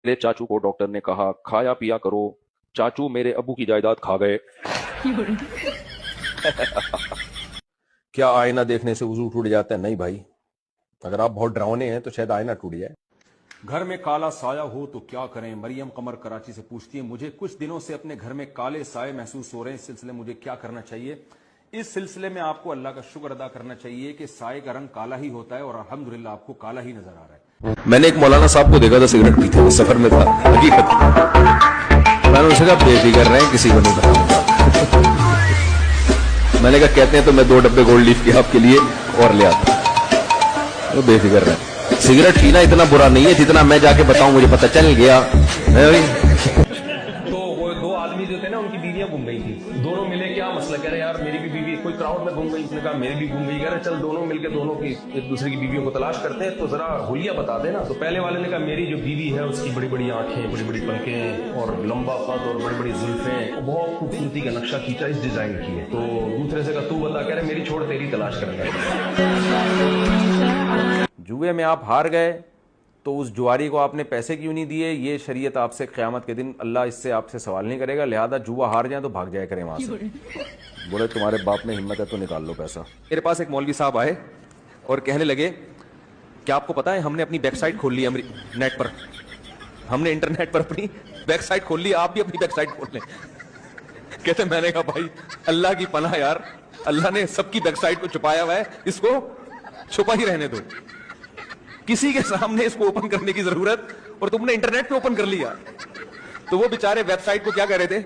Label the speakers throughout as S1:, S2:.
S1: मेरे चाचू को डॉक्टर ने कहा खाया पिया करो, चाचू मेरे अबू की जायदाद खा गए। क्या आईना देखने से वजू टूट जाता है? नहीं भाई, अगर आप बहुत डरावने हैं तो शायद आईना टूट जाए।
S2: घर में काला साया हो तो क्या करें? मरियम कमर कराची से पूछती है, मुझे कुछ दिनों से अपने घर में काले साए महसूस हो रहे हैं, इस सिलसिले में मुझे क्या करना चाहिए? इस सिलसिले में आपको अल्लाह का शुक्र अदा करना चाहिए कि साए का रंग काला ही होता है और अल्हम्दुलिल्लाह आपको काला ही नजर आ रहा है।
S1: मैंने एक मौलाना साहब को देखा था सिगरेट पीते हुए, सफर में था, हकीकत। मैंने उनसे कहा बेफिक्र रहे, किसी को नहीं बताऊंगा। मैंने कहा कहते हैं तो मैं 2 डब्बे गोल्ड लीफ के आपके लिए और ले आता, तो बेफिक्र रहे। सिगरेट पीना इतना बुरा नहीं है जितना मैं जाके बताऊं मुझे पता चल गया।
S3: तो वो 2 आदमी जो थे ना, उनकी बीवियां घूम गई थी। दोनों मिले, क्या मसला, कह रहे यार मेरी भी बीवी, कोई क्राउड में घूम गई, उसने कहा मेरी भी घूम गई, कह रहे चल दोनों मिलकर दोनों की एक दूसरे की बीवियों को तलाश करते हैं, तो जरा हुलिया बता देना। तो पहले वाले ने कहा मेरी जो बीवी है उसकी बड़ी बड़ी आंखें, बड़ी बड़ी पलकें और लंबा कद और बड़ी बड़ी जुल्फें, बहुत खूबसूरती का नक्शा खींचा इस डिजाइन की है। तो दूसरे से कहा तू बता, कह रहे मेरी छोड़ तेरी तलाश करेंगे।
S2: जुए में आप हार गए तो उस जुआरी को आपने पैसे क्यों नहीं दिए? ये शरीयत आपसे क़यामत के दिन अल्लाह इससे आपसे सवाल नहीं करेगा, लिहाजा जुआ हार जाए तो भाग जाया करें वहां से। बोले तुम्हारे बाप में हिम्मत है तो निकाल लो पैसा। मेरे पास एक मौलवी साहब आए और कहने लगे क्या आपको पता है हमने अपनी वेबसाइट खोल ली नेट पर, हमने इंटरनेट पर अपनी वेबसाइट खोल ली, आप भी अपनी वेबसाइट खोल लें। कहते मैंने कहा भाई अल्लाह की पनाह यार, अल्लाह ने सबकी वेबसाइट को छुपाया हुआ है, इसको छुपा ही रहने दो, किसी के सामने इसको ओपन करने की जरूरत, और तुमने इंटरनेट पे ओपन कर लिया। तो वो बेचारे वेबसाइट को क्या कह रहे थे?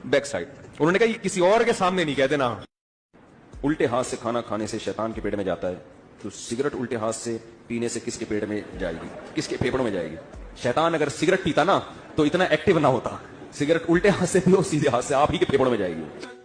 S2: बैकसाइट। उन्होंने कहा ये किसी और के सामने नहीं कहते ना। उल्टे हाथ से खाना खाने से शैतान के पेट में जाता है, तो सिगरेट उल्टे हाथ से पीने से किसके पेट में जाएगी, किसके फेफड़ों में जाएगी? शैतान अगर सिगरेट पीता ना तो इतना एक्टिव ना होता। सिगरेट उल्टे हाथ से पियो, सीधे हाथ से आप ही के फेफड़ों में जाएगी।